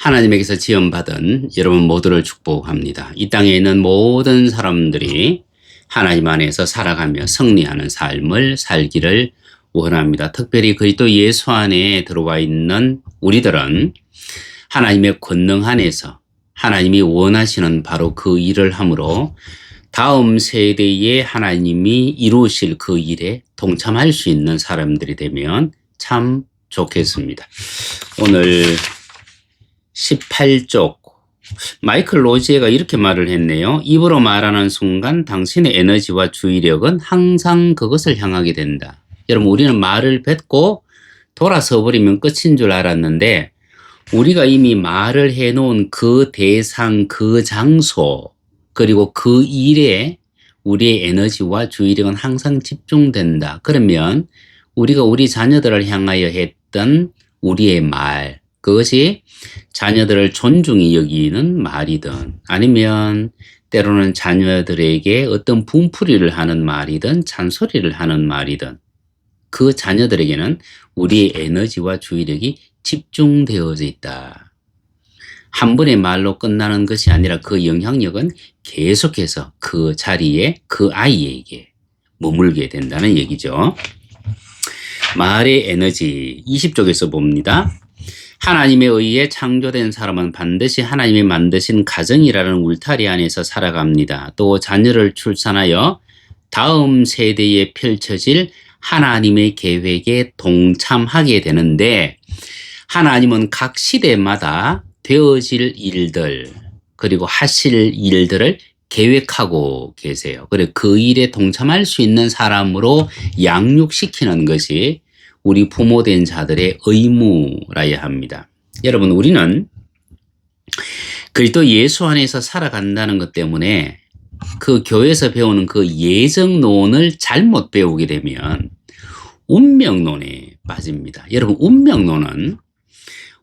하나님에게서 지원받은 여러분 모두를 축복합니다. 이 땅에 있는 모든 사람들이 하나님 안에서 살아가며 승리하는 삶을 살기를 원합니다. 특별히 그리스도 예수 안에 들어와 있는 우리들은 하나님의 권능 안에서 하나님이 원하시는 바로 그 일을 함으로 다음 세대에 하나님이 이루실 그 일에 동참할 수 있는 사람들이 되면 참 좋겠습니다. 오늘 18쪽 마이클 로지에가 이렇게 말을 했네요. 입으로 말하는 순간 당신의 에너지와 주의력은 항상 그것을 향하게 된다. 여러분, 우리는 말을 뱉고 돌아서 버리면 끝인 줄 알았는데 우리가 이미 말을 해놓은 그 대상, 그 장소, 그리고 그 일에 우리의 에너지와 주의력은 항상 집중된다. 그러면 우리가 우리 자녀들을 향하여 했던 우리의 말, 그것이 자녀들을 존중히 여기는 말이든 아니면 때로는 자녀들에게 어떤 분풀이를 하는 말이든 잔소리를 하는 말이든 그 자녀들에게는 우리의 에너지와 주의력이 집중되어져 있다. 한 번의 말로 끝나는 것이 아니라 그 영향력은 계속해서 그 자리에 그 아이에게 머물게 된다는 얘기죠. 말의 에너지 20쪽에서 봅니다. 하나님에 의해 창조된 사람은 반드시 하나님이 만드신 가정이라는 울타리 안에서 살아갑니다. 또 자녀를 출산하여 다음 세대에 펼쳐질 하나님의 계획에 동참하게 되는데 하나님은 각 시대마다 되어질 일들 그리고 하실 일들을 계획하고 계세요. 그리고 그 일에 동참할 수 있는 사람으로 양육시키는 것이 우리 부모된 자들의 의무라야 합니다. 여러분, 우리는 그리스도 예수 안에서 살아간다는 것 때문에 그 교회에서 배우는 그 예정론을 잘못 배우게 되면 운명론에 빠집니다. 여러분, 운명론은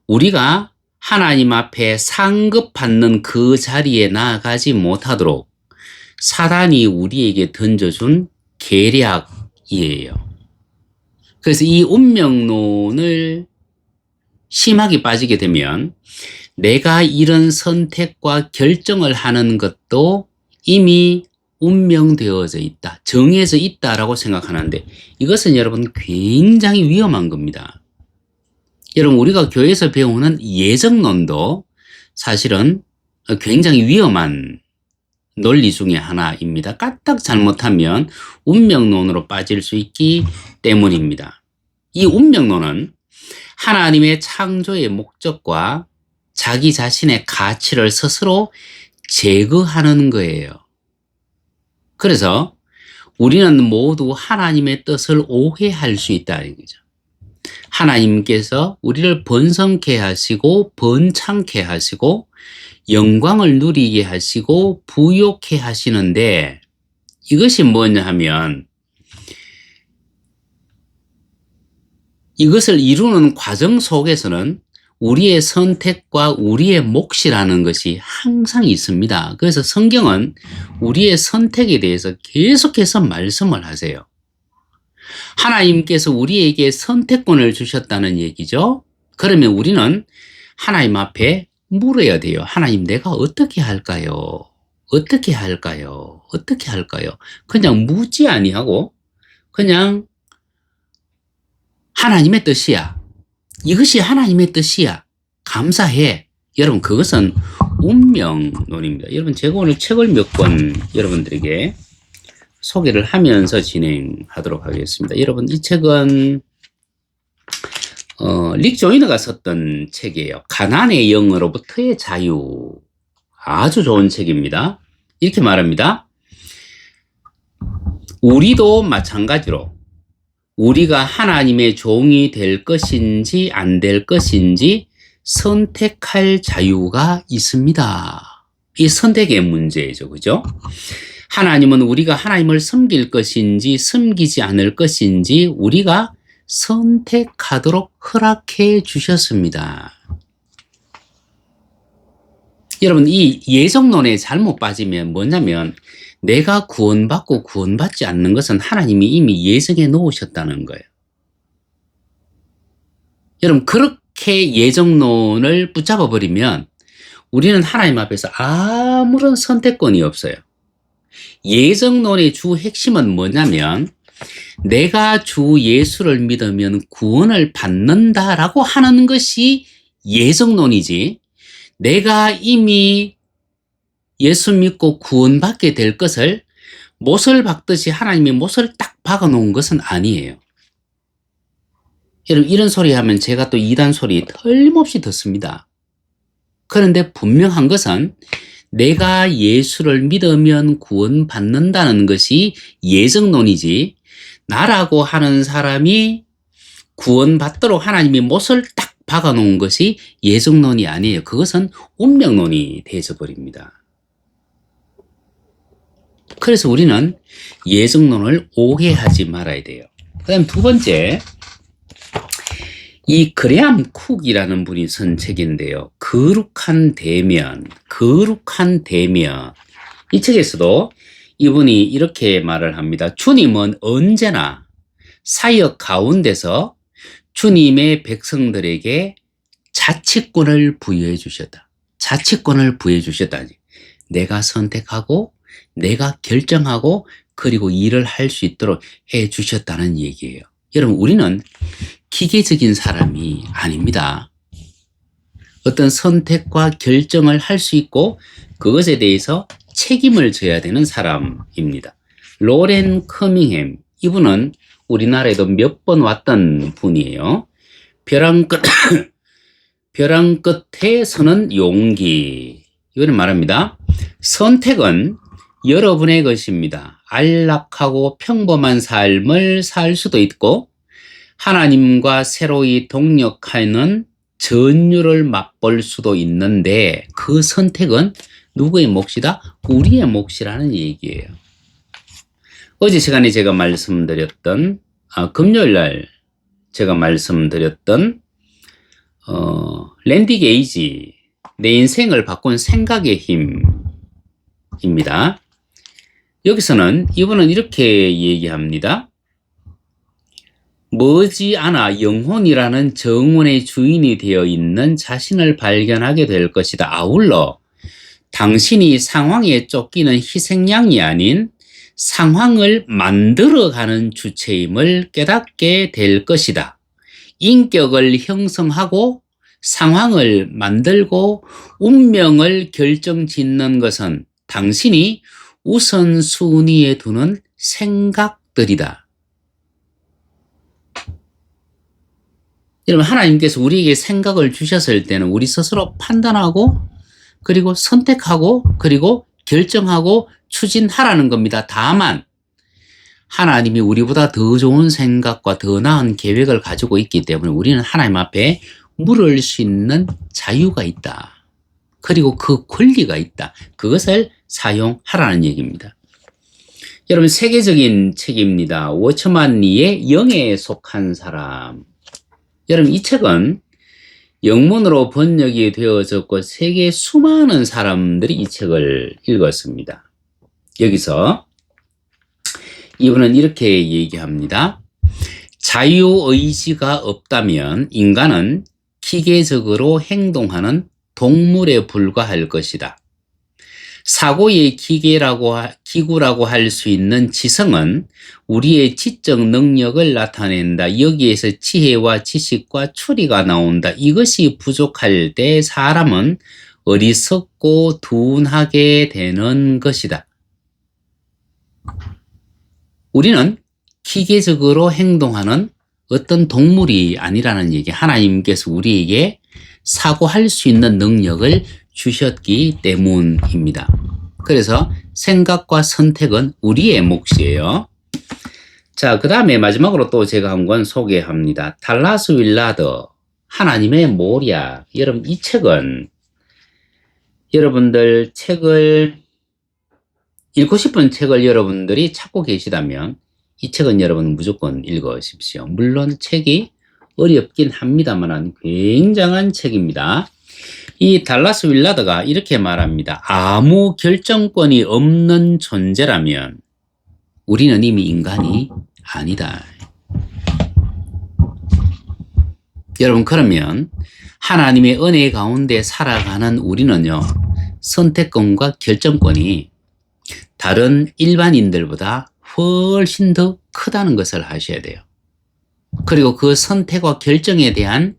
우리가 하나님 앞에 상급받는 그 자리에 나아가지 못하도록 사단이 우리에게 던져준 계략이에요. 그래서 이 운명론을 심하게 빠지게 되면 내가 이런 선택과 결정을 하는 것도 이미 운명되어져 있다, 정해져 있다라고 생각하는데 이것은 여러분 굉장히 위험한 겁니다. 여러분, 우리가 교회에서 배우는 예정론도 사실은 굉장히 위험한 논리 중에 하나입니다. 까딱 잘못하면 운명론으로 빠질 수 있기 때문입니다. 이 운명론은 하나님의 창조의 목적과 자기 자신의 가치를 스스로 제거하는 거예요. 그래서 우리는 모두 하나님의 뜻을 오해할 수 있다는 거죠. 하나님께서 우리를 번성케 하시고 번창케 하시고 영광을 누리게 하시고 부욕케 하시는데 이것이 뭐냐 하면 이것을 이루는 과정 속에서는 우리의 선택과 우리의 몫이라는 것이 항상 있습니다. 그래서 성경은 우리의 선택에 대해서 계속해서 말씀을 하세요. 하나님께서 우리에게 선택권을 주셨다는 얘기죠. 그러면 우리는 하나님 앞에 물어야 돼요. 하나님, 내가 어떻게 할까요? 어떻게 할까요? 어떻게 할까요? 그냥 묻지 아니하고 그냥 하나님의 뜻이야. 이것이 하나님의 뜻이야. 감사해. 여러분, 그것은 운명론입니다. 여러분, 제가 오늘 책을 몇 권 여러분들에게 소개를 하면서 진행하도록 하겠습니다. 여러분, 이 책은 릭 조이너가 썼던 책이에요. 가난의 영으로부터의 자유. 아주 좋은 책입니다. 이렇게 말합니다. 우리도 마찬가지로 우리가 하나님의 종이 될 것인지 안 될 것인지 선택할 자유가 있습니다. 이 선택의 문제죠. 그죠? 하나님은 우리가 하나님을 섬길 것인지 섬기지 않을 것인지 우리가 선택하도록 허락해 주셨습니다. 여러분, 이 예정론에 잘못 빠지면 뭐냐면 내가 구원받고 구원받지 않는 것은 하나님이 이미 예정해 놓으셨다는 거예요. 여러분, 그렇게 이렇게 예정론을 붙잡아 버리면 우리는 하나님 앞에서 아무런 선택권이 없어요. 예정론의 주 핵심은 뭐냐면 내가 주 예수를 믿으면 구원을 받는다라고 하는 것이 예정론이지, 내가 이미 예수 믿고 구원받게 될 것을 못을 박듯이 하나님이 못을 딱 박아 놓은 것은 아니에요. 여러분, 이런 소리 하면 제가 또 이단 소리 틀림없이 듣습니다. 그런데 분명한 것은 내가 예수를 믿으면 구원받는다는 것이 예정론이지, 나라고 하는 사람이 구원받도록 하나님이 못을 딱 박아 놓은 것이 예정론이 아니에요. 그것은 운명론이 되어져 버립니다. 그래서 우리는 예정론을 오해하지 말아야 돼요. 그 다음 두 번째, 이 그레암 쿡이라는 분이 쓴 책인데요. 거룩한 대면. 이 책에서도 이분이 이렇게 말을 합니다. 주님은 언제나 사역 가운데서 주님의 백성들에게 자치권을 부여해 주셨다. 자치권을 부여해 주셨다. 내가 선택하고 내가 결정하고 그리고 일을 할 수 있도록 해 주셨다는 얘기예요. 여러분, 우리는 기계적인 사람이 아닙니다. 어떤 선택과 결정을 할 수 있고 그것에 대해서 책임을 져야 되는 사람입니다. 로렌 커밍햄, 이분은 우리나라에도 몇 번 왔던 분이에요. 벼랑 끝에 서는 용기. 이거는 말합니다. 선택은 여러분의 것입니다. 안락하고 평범한 삶을 살 수도 있고 하나님과 새로이 동력하는 전율을 맛볼 수도 있는데 그 선택은 누구의 몫이다? 우리의 몫이라는 얘기예요. 어제 시간에 제가 말씀드렸던 금요일날 제가 말씀드렸던 랜디 게이지, 내 인생을 바꾼 생각의 힘입니다. 여기서는 이분은 이렇게 얘기합니다. 머지않아 영혼이라는 정원의 주인이 되어 있는 자신을 발견하게 될 것이다. 아울러 당신이 상황에 쫓기는 희생양이 아닌 상황을 만들어가는 주체임을 깨닫게 될 것이다. 인격을 형성하고 상황을 만들고 운명을 결정짓는 것은 당신이 우선순위에 두는 생각들이다. 여러분, 하나님께서 우리에게 생각을 주셨을 때는 우리 스스로 판단하고 그리고 선택하고 그리고 결정하고 추진하라는 겁니다. 다만 하나님이 우리보다 더 좋은 생각과 더 나은 계획을 가지고 있기 때문에 우리는 하나님 앞에 물을 수 있는 자유가 있다. 그리고 그 권리가 있다. 그것을 사용하라는 얘기입니다. 여러분, 세계적인 책입니다. 워처만 리의 영에 속한 사람. 여러분, 이 책은 영문으로 번역이 되어졌고 세계 수많은 사람들이 이 책을 읽었습니다. 여기서 이분은 이렇게 얘기합니다. 자유의지가 없다면 인간은 기계적으로 행동하는 동물에 불과할 것이다. 사고의 기구라고 할 수 있는 지성은 우리의 지적 능력을 나타낸다. 여기에서 지혜와 지식과 추리가 나온다. 이것이 부족할 때 사람은 어리석고 둔하게 되는 것이다. 우리는 기계적으로 행동하는 어떤 동물이 아니라는 얘기. 하나님께서 우리에게 사고할 수 있는 능력을 주셨기 때문입니다. 그래서 생각과 선택은 우리의 몫이에요. 자, 그 다음에 마지막으로 또 제가 한 권 소개합니다. 달라스 윌라더, 하나님의 모략. 여러분, 이 책은 여러분들 책을 읽고 싶은 책을 여러분들이 찾고 계시다면 이 책은 여러분 무조건 읽으십시오. 물론 책이 어렵긴 합니다만 굉장한 책입니다. 이 달라스 윌라더가 이렇게 말합니다. 아무 결정권이 없는 존재라면 우리는 이미 인간이 아니다. 여러분, 그러면 하나님의 은혜 가운데 살아가는 우리는요, 선택권과 결정권이 다른 일반인들보다 훨씬 더 크다는 것을 아셔야 돼요. 그리고 그 선택과 결정에 대한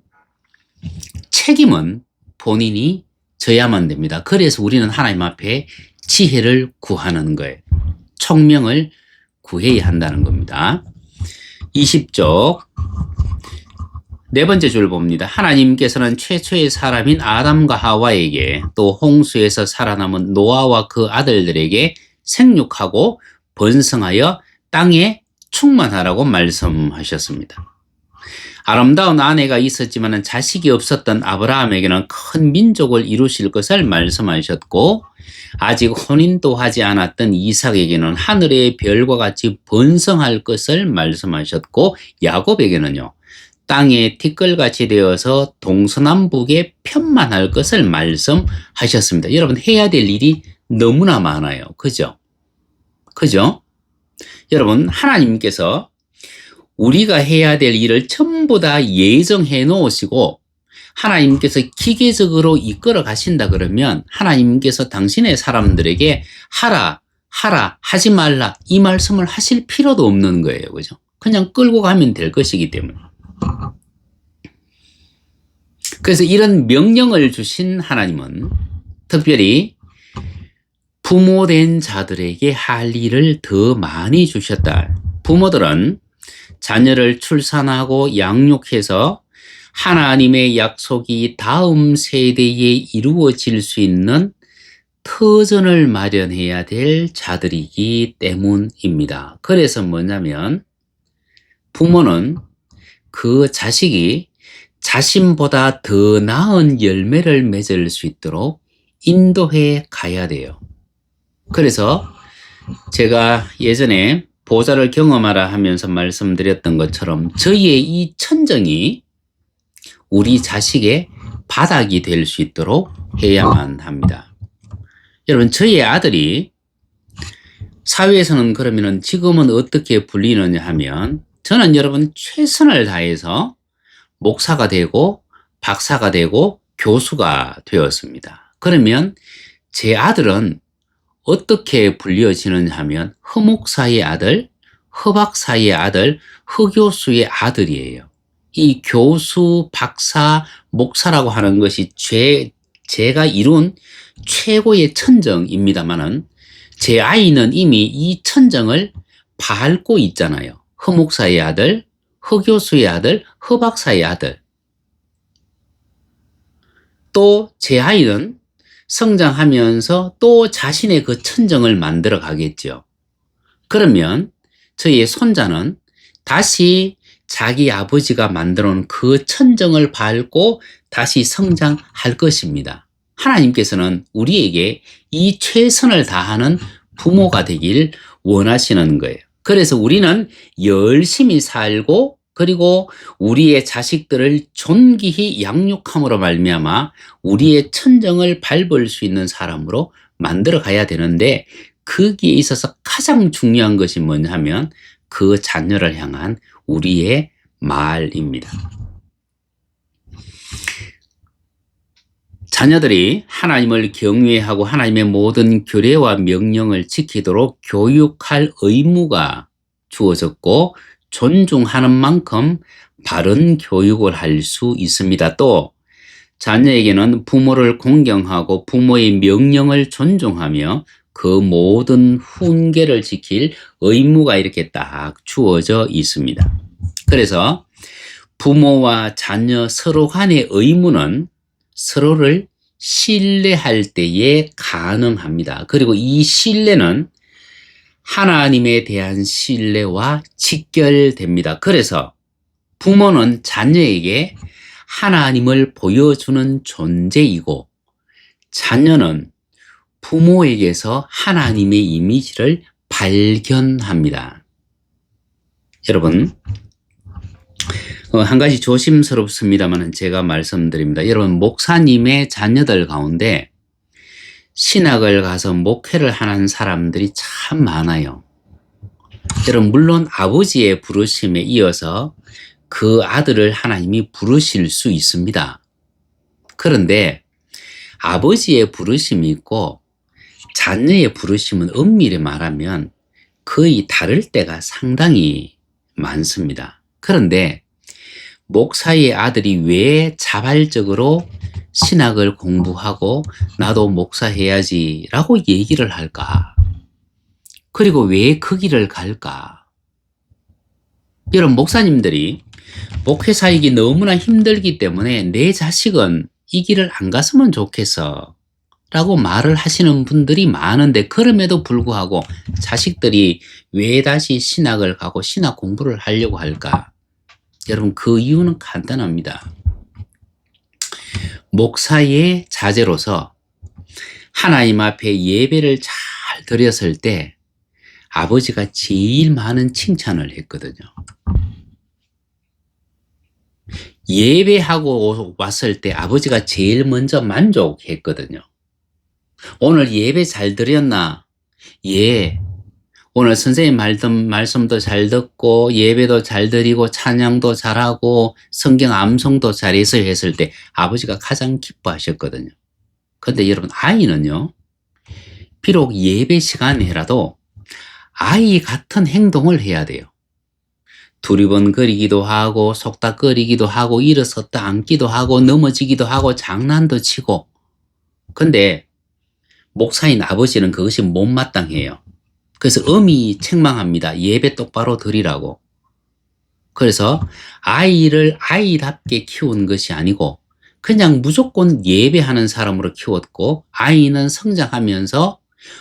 책임은 본인이 져야만 됩니다. 그래서 우리는 하나님 앞에 지혜를 구하는 거예요. 총명을 구해야 한다는 겁니다. 20쪽 네 번째 줄 봅니다. 하나님께서는 최초의 사람인 아담과 하와에게 또 홍수에서 살아남은 노아와 그 아들들에게 생육하고 번성하여 땅에 충만하라고 말씀하셨습니다. 아름다운 아내가 있었지만 자식이 없었던 아브라함에게는 큰 민족을 이루실 것을 말씀하셨고, 아직 혼인도 하지 않았던 이삭에게는 하늘의 별과 같이 번성할 것을 말씀하셨고, 야곱에게는요, 땅에 티끌같이 되어서 동서남북에 편만할 것을 말씀하셨습니다. 여러분, 해야 될 일이 너무나 많아요. 그죠? 여러분, 하나님께서 우리가 해야 될 일을 전부 다 예정해 놓으시고 하나님께서 기계적으로 이끌어 가신다 그러면 하나님께서 당신의 사람들에게 하라, 하지 말라 이 말씀을 하실 필요도 없는 거예요. 그죠? 그냥 끌고 가면 될 것이기 때문에. 그래서 이런 명령을 주신 하나님은 특별히 부모된 자들에게 할 일을 더 많이 주셨다. 부모들은 자녀를 출산하고 양육해서 하나님의 약속이 다음 세대에 이루어질 수 있는 터전을 마련해야 될 자들이기 때문입니다. 그래서 뭐냐면 부모는 그 자식이 자신보다 더 나은 열매를 맺을 수 있도록 인도해 가야 돼요. 그래서 제가 예전에 보좌를 경험하라 하면서 말씀드렸던 것처럼 저희의 이 천정이 우리 자식의 바닥이 될 수 있도록 해야만 합니다. 여러분, 저희의 아들이 사회에서는 그러면은 지금은 어떻게 불리느냐 하면 저는 여러분 최선을 다해서 목사가 되고 박사가 되고 교수가 되었습니다. 그러면 제 아들은 어떻게 불려지느냐 하면 허목사의 아들, 허박사의 아들, 허교수의 아들이에요. 이 교수, 박사, 목사라고 하는 것이 제가 이룬 최고의 천정입니다만은 제 아이는 이미 이 천정을 밟고 있잖아요. 허목사의 아들, 허교수의 아들, 허박사의 아들. 또 제 아이는 성장하면서 또 자신의 그 천정을 만들어 가겠죠. 그러면 저희의 손자는 다시 자기 아버지가 만들어 놓은 그 천정을 밟고 다시 성장할 것입니다. 하나님께서는 우리에게 이 최선을 다하는 부모가 되길 원하시는 거예요. 그래서 우리는 열심히 살고 그리고 우리의 자식들을 존귀히 양육함으로 말미암아 우리의 천정을 밟을 수 있는 사람으로 만들어 가야 되는데 거기에 있어서 가장 중요한 것이 뭐냐 하면 그 자녀를 향한 우리의 말입니다. 자녀들이 하나님을 경외하고 하나님의 모든 규례와 명령을 지키도록 교육할 의무가 주어졌고 존중하는 만큼 바른 교육을 할 수 있습니다. 또 자녀에게는 부모를 공경하고 부모의 명령을 존중하며 그 모든 훈계를 지킬 의무가 이렇게 딱 주어져 있습니다. 그래서 부모와 자녀 서로 간의 의무는 서로를 신뢰할 때에 가능합니다. 그리고 이 신뢰는 하나님에 대한 신뢰와 직결됩니다. 그래서 부모는 자녀에게 하나님을 보여주는 존재이고 자녀는 부모에게서 하나님의 이미지를 발견합니다. 여러분, 한 가지 조심스럽습니다만 제가 말씀드립니다. 여러분, 목사님의 자녀들 가운데 신학을 가서 목회를 하는 사람들이 참 많아요. 여러분, 물론 아버지의 부르심에 이어서 그 아들을 하나님이 부르실 수 있습니다. 그런데 아버지의 부르심이 있고 자녀의 부르심은 엄밀히 말하면 거의 다를 때가 상당히 많습니다. 그런데 목사의 아들이 왜 자발적으로 신학을 공부하고 나도 목사해야지 라고 얘기를 할까? 그리고 왜 그 길을 갈까? 여러분, 목사님들이 목회사이기 너무나 힘들기 때문에 내 자식은 이 길을 안 갔으면 좋겠어 라고 말을 하시는 분들이 많은데, 그럼에도 불구하고 자식들이 왜 다시 신학을 가고 신학 공부를 하려고 할까? 여러분, 그 이유는 간단합니다. 목사의 자제로서 하나님 앞에 예배를 잘 드렸을 때 아버지가 제일 많은 칭찬을 했거든요. 예배하고 왔을 때 아버지가 제일 먼저 만족했거든요. 오늘 예배 잘 드렸나? 예. 오늘 선생님 말씀도 잘 듣고 예배도 잘 드리고 찬양도 잘하고 성경 암송도 잘해서 했을 때 아버지가 가장 기뻐하셨거든요. 근데 여러분, 아이는요, 비록 예배 시간이라도 아이 같은 행동을 해야 돼요. 두리번거리기도 하고 속닥거리기도 하고 일어섰다 앉기도 하고 넘어지기도 하고 장난도 치고. 근데 목사인 아버지는 그것이 못마땅해요. 그래서 엄히 책망합니다. 예배 똑바로 드리라고. 그래서 아이를 아이답게 키운 것이 아니고 그냥 무조건 예배하는 사람으로 키웠고, 아이는 성장하면서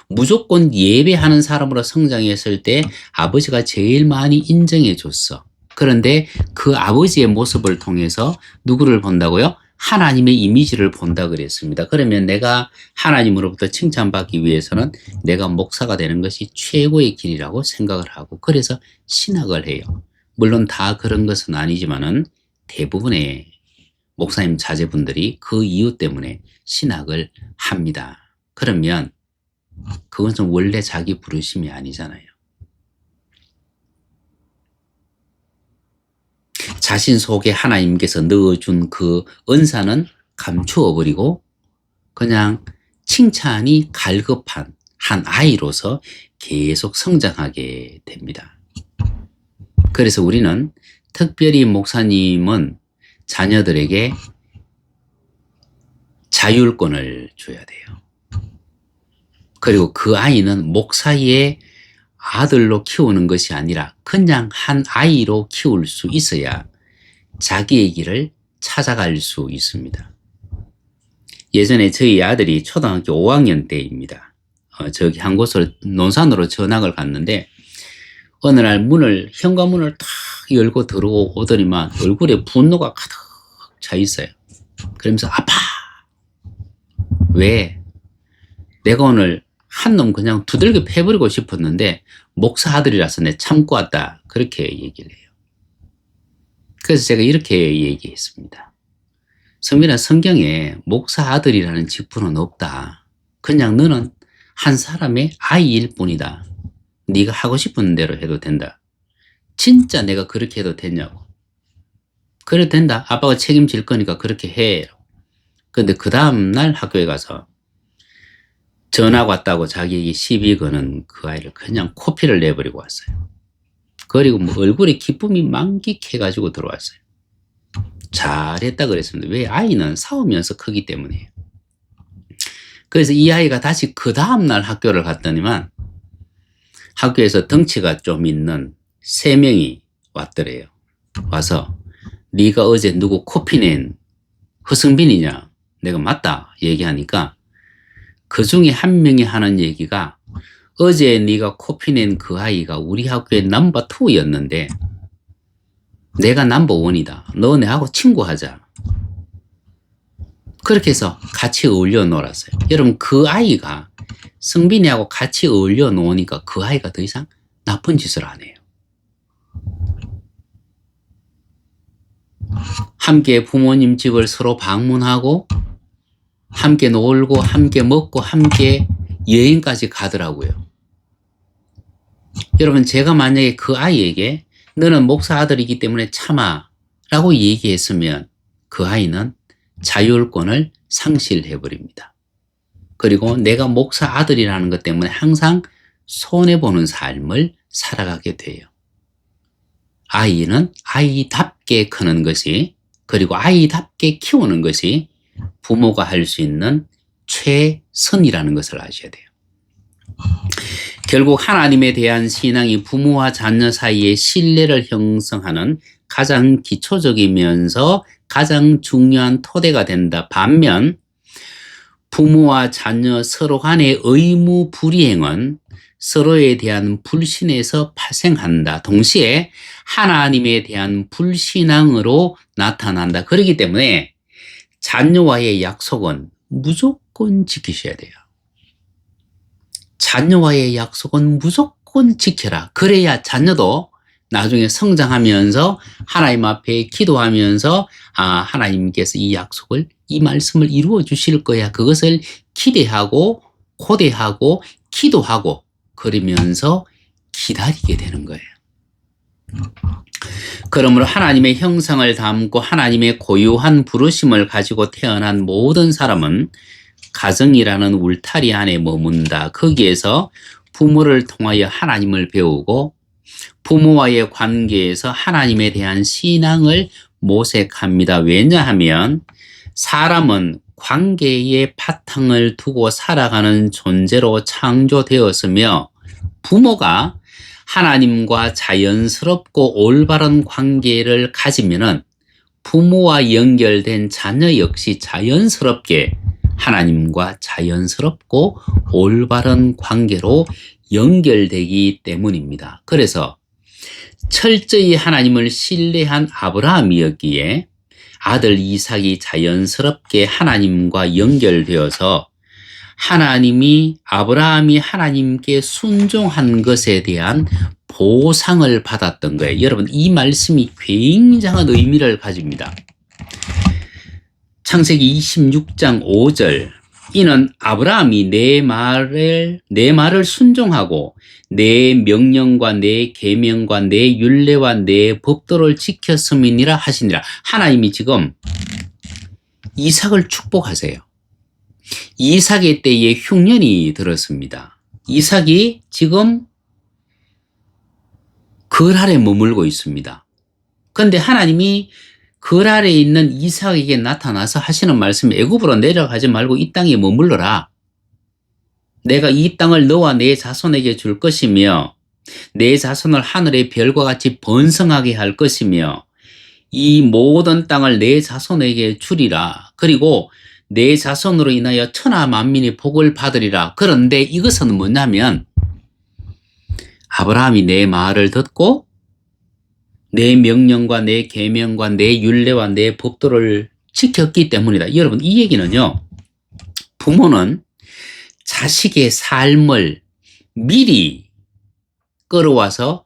무조건 예배하는 사람으로 성장했을 때 아버지가 제일 많이 인정해 줬어. 그런데 그 아버지의 모습을 통해서 누구를 본다고요? 하나님의 이미지를 본다 그랬습니다. 그러면 내가 하나님으로부터 칭찬받기 위해서는 내가 목사가 되는 것이 최고의 길이라고 생각을 하고, 그래서 신학을 해요. 물론 다 그런 것은 아니지만은 대부분의 목사님 자제분들이 그 이유 때문에 신학을 합니다. 그러면 그것은 원래 자기 부르심이 아니잖아요. 자신 속에 하나님께서 넣어준 그 은사는 감추어버리고 그냥 칭찬이 갈급한 한 아이로서 계속 성장하게 됩니다. 그래서 우리는 특별히 목사님은 자녀들에게 자율권을 줘야 돼요. 그리고 그 아이는 목사의 아들로 키우는 것이 아니라 그냥 한 아이로 키울 수 있어야 자기의 길을 찾아갈 수 있습니다. 예전에 저희 아들이 초등학교 5학년 때입니다. 저기 한 곳으로 논산으로 전학을 갔는데 어느 날 현관문을 탁 열고 들어오더니만 얼굴에 분노가 가득 차 있어요. 그러면서 아빠! 왜? 내가 오늘 한 놈 그냥 두들겨 패버리고 싶었는데 목사 아들이라서 내 참고 왔다. 그렇게 얘기를 해요. 그래서 제가 이렇게 얘기했습니다. 성민아, 성경에 목사 아들이라는 직분은 없다. 그냥 너는 한 사람의 아이일 뿐이다. 네가 하고 싶은 대로 해도 된다. 진짜 내가 그렇게 해도 되냐고. 그래도 된다. 아빠가 책임질 거니까 그렇게 해. 근데 그 다음날 학교에 가서 전학 왔다고 자기에게 시비 거는 그 아이를 그냥 코피를 내버리고 왔어요. 그리고 뭐 얼굴에 기쁨이 만끽해가지고 들어왔어요. 잘했다 그랬습니다. 왜? 아이는 싸우면서 크기 때문이에요. 그래서 이 아이가 다시 그 다음날 학교를 갔더니만 학교에서 덩치가 좀 있는 3명이 왔더래요. 와서 네가 어제 누구 코피 낸 허승빈이냐? 내가 맞다 얘기하니까 그 중에 한 명이 하는 얘기가 어제 네가 코피 낸 그 아이가 우리 학교의 넘버 2였는데 내가 넘버 1이다. 너 내하고 친구하자. 그렇게 해서 같이 어울려 놀았어요. 여러분, 그 아이가 성빈이하고 같이 어울려 놓으니까 그 아이가 더 이상 나쁜 짓을 안 해요. 함께 부모님 집을 서로 방문하고 함께 놀고 함께 먹고 함께 여행까지 가더라고요. 여러분, 제가 만약에 그 아이에게 너는 목사 아들이기 때문에 참아. 라고 얘기했으면 그 아이는 자율권을 상실해버립니다. 그리고 내가 목사 아들이라는 것 때문에 항상 손해보는 삶을 살아가게 돼요. 아이는 아이답게 크는 것이, 그리고 아이답게 키우는 것이 부모가 할 수 있는 최선이라는 것을 아셔야 돼요. 결국 하나님에 대한 신앙이 부모와 자녀 사이의 신뢰를 형성하는 가장 기초적이면서 가장 중요한 토대가 된다. 반면 부모와 자녀 서로 간의 의무 불이행은 서로에 대한 불신에서 발생한다. 동시에 하나님에 대한 불신앙으로 나타난다. 그렇기 때문에 자녀와의 약속은 무조건 지키셔야 돼요. 자녀와의 약속은 무조건 지켜라. 그래야 자녀도 나중에 성장하면서 하나님 앞에 기도하면서 하나님께서 이 약속을, 이 말씀을 이루어 주실 거야. 그것을 기대하고 고대하고 기도하고 그러면서 기다리게 되는 거예요. 그러므로 하나님의 형상을 담고 하나님의 고유한 부르심을 가지고 태어난 모든 사람은 가정이라는 울타리 안에 머문다. 거기에서 부모를 통하여 하나님을 배우고 부모와의 관계에서 하나님에 대한 신앙을 모색합니다. 왜냐하면 사람은 관계의 바탕을 두고 살아가는 존재로 창조되었으며 부모가 하나님과 자연스럽고 올바른 관계를 가지면은 부모와 연결된 자녀 역시 자연스럽게 하나님과 자연스럽고 올바른 관계로 연결되기 때문입니다. 그래서 철저히 하나님을 신뢰한 아브라함이었기에 아들 이삭이 자연스럽게 하나님과 연결되어서 하나님이 아브라함이 하나님께 순종한 것에 대한 보상을 받았던 거예요. 여러분, 이 말씀이 굉장한 의미를 가집니다. 창세기 26장 5절, 이는 아브라함이 내 말을 순종하고 내 명령과 내 계명과 내 율례와 내 법도를 지켰음이니라 하시니라. 하나님이 지금 이삭을 축복하세요. 이삭의 때에 흉년이 들었습니다. 이삭이 지금 글 아래 머물고 있습니다. 그런데 하나님이 글 아래에 있는 이삭에게 나타나서 하시는 말씀이 애굽으로 내려가지 말고 이 땅에 머물러라. 내가 이 땅을 너와 내 자손에게 줄 것이며 내 자손을 하늘의 별과 같이 번성하게 할 것이며 이 모든 땅을 내 자손에게 주리라. 그리고 내 자손으로 인하여 천하 만민이 복을 받으리라. 그런데 이것은 뭐냐면 아브라함이 내 말을 듣고 내 명령과 내 계명과 내 율례와 내 법도를 지켰기 때문이다. 여러분, 이 얘기는요, 부모는 자식의 삶을 미리 끌어와서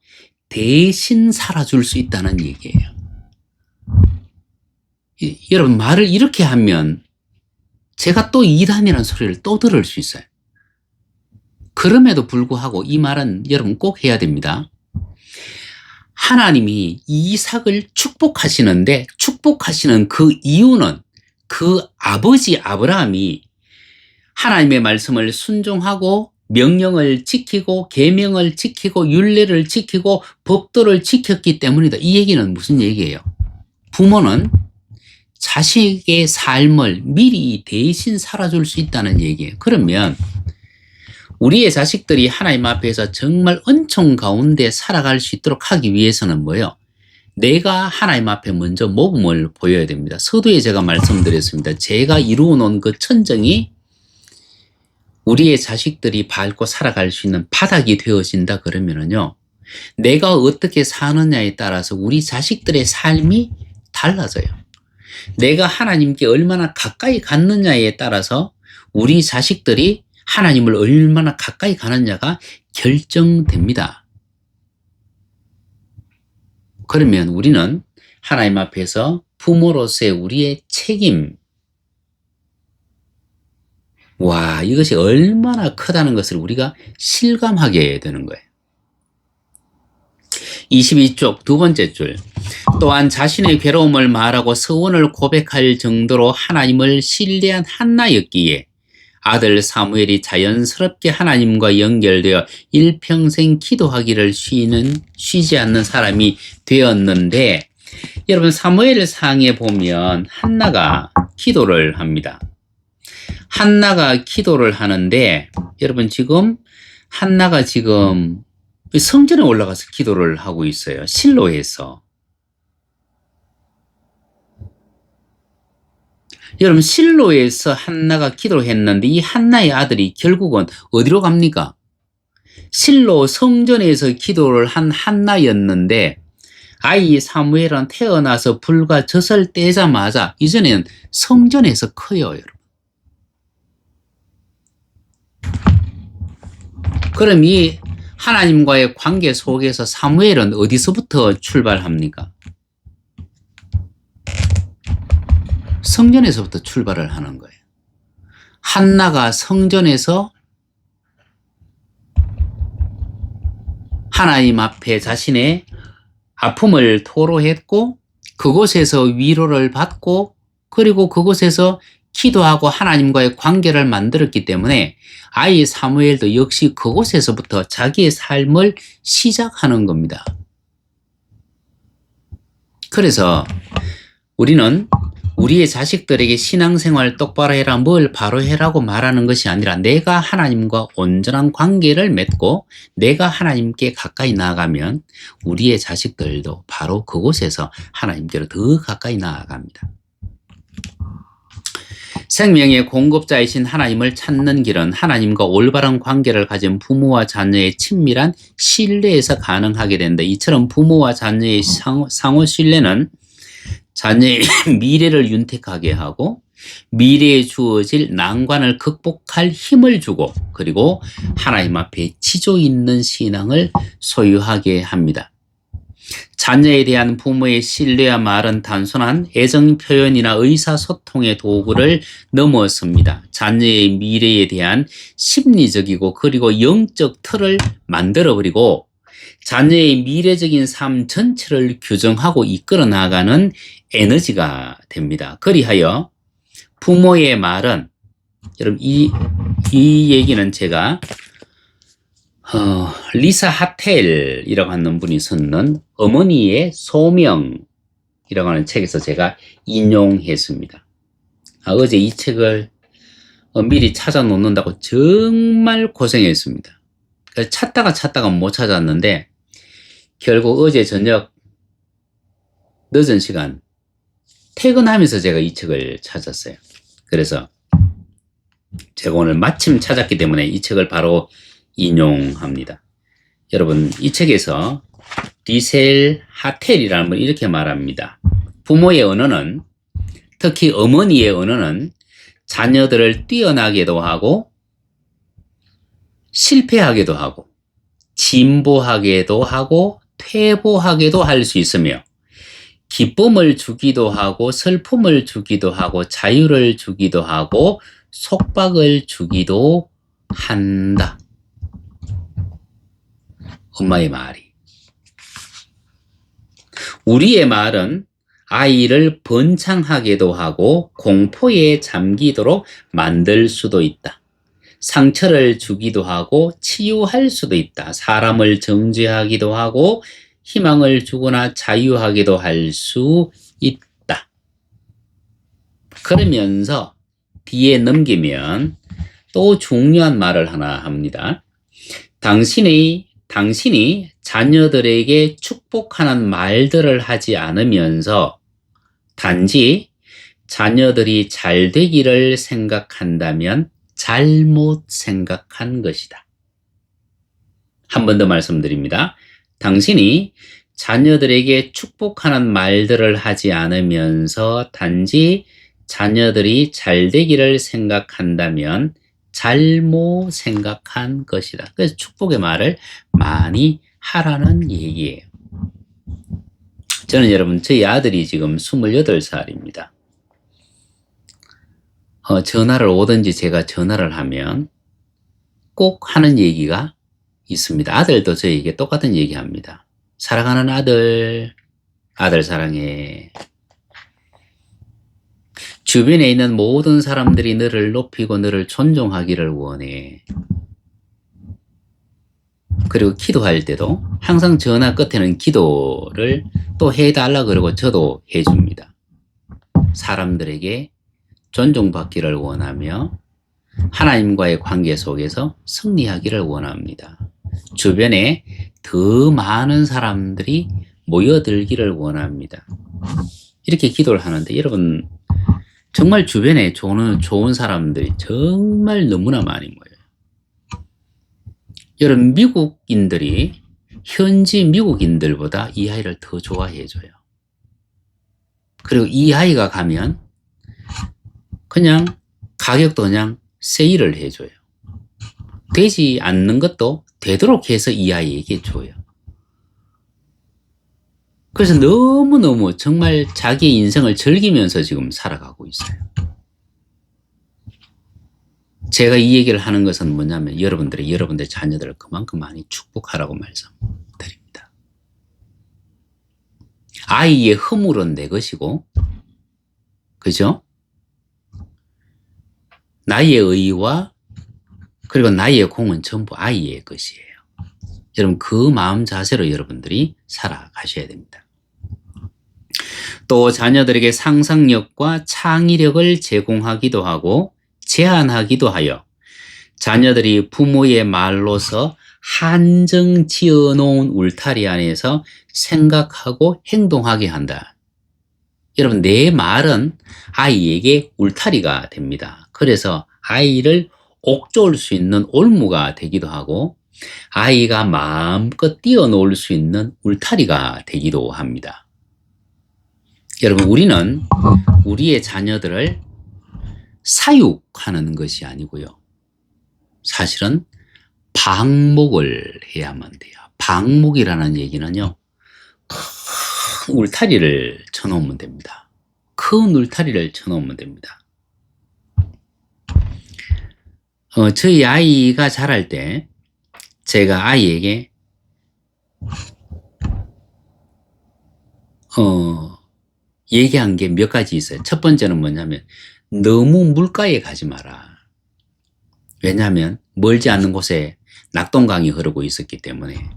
대신 살아줄 수 있다는 얘기예요. 여러분, 말을 이렇게 하면 제가 또 이단이라는 소리를 또 들을 수 있어요. 그럼에도 불구하고 이 말은 여러분 꼭 해야 됩니다. 하나님이 이삭을 축복하시는데 축복하시는 그 이유는 그 아버지 아브라함이 하나님의 말씀을 순종하고 명령을 지키고 계명을 지키고 율례를 지키고 법도를 지켰기 때문이다. 이 얘기는 무슨 얘기예요? 부모는 자식의 삶을 미리 대신 살아줄 수 있다는 얘기예요. 그러면 우리의 자식들이 하나님 앞에서 정말 은총 가운데 살아갈 수 있도록 하기 위해서는 뭐예요? 내가 하나님 앞에 먼저 모범을 보여야 됩니다. 서두에 제가 말씀드렸습니다. 제가 이루어 놓은 그 천정이 우리의 자식들이 밟고 살아갈 수 있는 바닥이 되어진다 그러면은요, 내가 어떻게 사느냐에 따라서 우리 자식들의 삶이 달라져요. 내가 하나님께 얼마나 가까이 갔느냐에 따라서 우리 자식들이 하나님을 얼마나 가까이 가느냐가 결정됩니다. 그러면 우리는 하나님 앞에서 부모로서의 우리의 책임, 이것이 얼마나 크다는 것을 우리가 실감하게 되는 거예요. 22쪽 두 번째 줄. 또한 자신의 괴로움을 말하고 서원을 고백할 정도로 하나님을 신뢰한 한나였기에 아들 사무엘이 자연스럽게 하나님과 연결되어 일평생 기도하기를 쉬지 않는 사람이 되었는데, 여러분 사무엘 상에 보면 한나가 기도를 합니다. 한나가 기도를 하는데, 여러분 지금 한나가 지금 성전에 올라가서 기도를 하고 있어요. 실로에서. 여러분 실로에서 한나가 기도를 했는데 이 한나의 아들이 결국은 어디로 갑니까? 실로 성전에서 기도를 한 한나였는데 아이 사무엘은 태어나서 불과 젖을 떼자마자 이전에는 성전에서 커요. 여러분. 그럼 이 하나님과의 관계 속에서 사무엘은 어디서부터 출발합니까? 성전에서부터 출발을 하는 거예요. 한나가 성전에서 하나님 앞에 자신의 아픔을 토로했고 그곳에서 위로를 받고 그리고 그곳에서 기도하고 하나님과의 관계를 만들었기 때문에 아이 사무엘도 역시 그곳에서부터 자기의 삶을 시작하는 겁니다. 그래서 우리는 우리의 자식들에게 신앙생활 똑바로 해라, 뭘 바로 해라고 말하는 것이 아니라 내가 하나님과 온전한 관계를 맺고 내가 하나님께 가까이 나아가면 우리의 자식들도 바로 그곳에서 하나님께로 더 가까이 나아갑니다. 생명의 공급자이신 하나님을 찾는 길은 하나님과 올바른 관계를 가진 부모와 자녀의 친밀한 신뢰에서 가능하게 된다. 이처럼 부모와 자녀의 상호 신뢰는 자녀의 미래를 윤택하게 하고 미래에 주어질 난관을 극복할 힘을 주고 그리고 하나님 앞에 지조 있는 신앙을 소유하게 합니다. 자녀에 대한 부모의 신뢰와 말은 단순한 애정 표현이나 의사소통의 도구를 넘어섭니다. 자녀의 미래에 대한 심리적이고 그리고 영적 틀을 만들어버리고 자녀의 미래적인 삶 전체를 규정하고 이끌어 나가는 에너지가 됩니다. 그리하여 부모의 말은 여러분 이 얘기는 제가 리사 하텔이라고 하는 분이 썼는 어머니의 소명이라고 하는 책에서 제가 인용했습니다. 어제 이 책을 미리 찾아 놓는다고 정말 고생했습니다. 찾다가 못 찾았는데 결국 어제 저녁 늦은 시간 퇴근하면서 제가 이 책을 찾았어요. 그래서 제가 오늘 마침 찾았기 때문에 이 책을 바로 인용합니다. 여러분 이 책에서 리셀 하텔이라는 분 이렇게 말합니다. 부모의 언어는 특히 어머니의 언어는 자녀들을 뛰어나게도 하고 실패하게도 하고 진보하게도 하고 퇴보하게도 할 수 있으며 기쁨을 주기도 하고 슬픔을 주기도 하고 자유를 주기도 하고 속박을 주기도 한다. 엄마의 말이. 우리의 말은 아이를 번창하게도 하고 공포에 잠기도록 만들 수도 있다. 상처를 주기도 하고 치유할 수도 있다. 사람을 정죄하기도 하고 희망을 주거나 자유하기도 할 수 있다. 그러면서 뒤에 넘기면 또 중요한 말을 하나 합니다. 당신이 자녀들에게 축복하는 말들을 하지 않으면서 단지 자녀들이 잘 되기를 생각한다면 잘못 생각한 것이다. 한 번 더 말씀드립니다. 당신이 자녀들에게 축복하는 말들을 하지 않으면서 단지 자녀들이 잘 되기를 생각한다면 잘못 생각한 것이다. 그래서 축복의 말을 많이 하라는 얘기예요. 저는 여러분 저희 아들이 지금 28살입니다. 전화를 오든지 제가 전화를 하면 꼭 하는 얘기가 있습니다. 아들도 저에게 똑같은 얘기합니다. 사랑하는 아들, 아들 사랑해. 주변에 있는 모든 사람들이 너를 높이고 너를 존중하기를 원해. 그리고 기도할 때도 항상 전화 끝에는 기도를 또 해달라 그러고 저도 해줍니다. 사람들에게 존중받기를 원하며 하나님과의 관계 속에서 승리하기를 원합니다. 주변에 더 많은 사람들이 모여들기를 원합니다. 이렇게 기도를 하는데 여러분 정말 주변에 좋은 사람들이 정말 너무나 많이 모여요. 여러분 미국인들이 현지 미국인들보다 이 아이를 더 좋아해줘요. 그리고 이 아이가 가면 그냥 가격도 그냥 세일을 해줘요. 되지 않는 것도 되도록 해서 이 아이에게 줘요. 그래서 너무너무 정말 자기의 인생을 즐기면서 지금 살아가고 있어요. 제가 이 얘기를 하는 것은 뭐냐면 여러분들의 자녀들을 그만큼 많이 축복하라고 말씀드립니다. 아이의 허물은 내 것이고, 그죠? 나의 의와 그리고 나의 공은 전부 아이의 것이에요. 여러분 그 마음 자세로 여러분들이 살아가셔야 됩니다. 또 자녀들에게 상상력과 창의력을 제공하기도 하고 제한하기도 하여 자녀들이 부모의 말로서 한정 지어 놓은 울타리 안에서 생각하고 행동하게 한다. 여러분 내 말은 아이에게 울타리가 됩니다. 그래서 아이를 옥죄을 수 있는 올무가 되기도 하고 아이가 마음껏 뛰어놀 수 있는 울타리가 되기도 합니다. 여러분 우리는 우리의 자녀들을 사육하는 것이 아니고요. 사실은 방목을 해야만 돼요. 방목이라는 얘기는요. 큰 울타리를 쳐놓으면 됩니다. 큰 울타리를 쳐놓으면 됩니다. 저희 아이가 자랄 때 제가 아이에게 얘기한 게 몇 가지 있어요. 첫 번째는 뭐냐면 너무 물가에 가지 마라. 왜냐하면 멀지 않는 곳에 낙동강이 흐르고 있었기 때문에.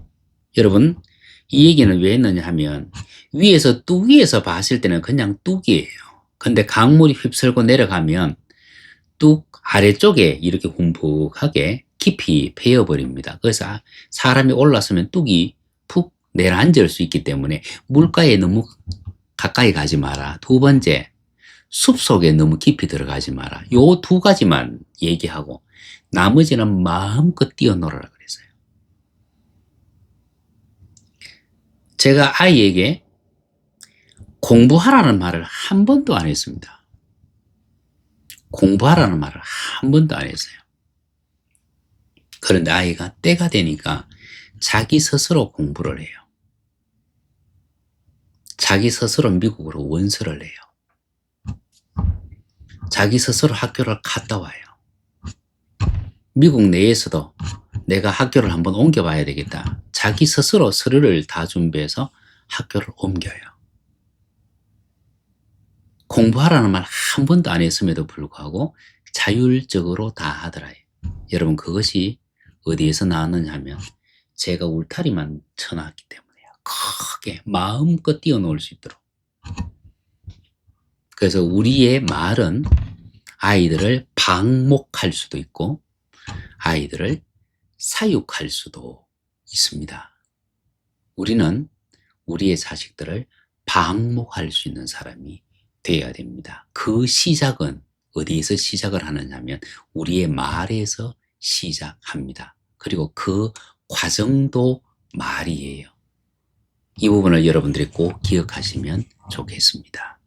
여러분 이 얘기는 왜 했느냐 하면 위에서 뚝위에서 봤을 때는 그냥 뚝이에요. 근데 강물이 휩쓸고 내려가면 뚝 아래쪽에 이렇게 움푹하게 깊이 패여버립니다. 그래서 사람이 올랐으면 뚝이 푹 내려앉을 수 있기 때문에 물가에 너무 가까이 가지 마라. 두 번째, 숲속에 너무 깊이 들어가지 마라. 요 두 가지만 얘기하고 나머지는 마음껏 뛰어놀아라 그랬어요. 제가 아이에게 공부하라는 말을 한 번도 안 했습니다. 공부하라는 말을 한 번도 안 했어요. 그런데 아이가 때가 되니까 자기 스스로 공부를 해요. 자기 스스로 미국으로 원서를 해요. 자기 스스로 학교를 갔다 와요. 미국 내에서도 내가 학교를 한번 옮겨봐야 되겠다. 자기 스스로 서류를 다 준비해서 학교를 옮겨요. 공부하라는 말 한 번도 안 했음에도 불구하고 자율적으로 다 하더라요. 여러분 그것이 어디에서 나왔느냐 하면 제가 울타리만 쳐놨기 때문에요. 크게 마음껏 뛰어놀 수 있도록. 그래서 우리의 말은 아이들을 방목할 수도 있고 아이들을 사육할 수도 있습니다. 우리는 우리의 자식들을 방목할 수 있는 사람이 되어야 됩니다. 그 시작은 어디에서 시작을 하느냐 하면 우리의 말에서 시작합니다. 그리고 그 과정도 말이에요. 이 부분을 여러분들이 꼭 기억하시면 좋겠습니다.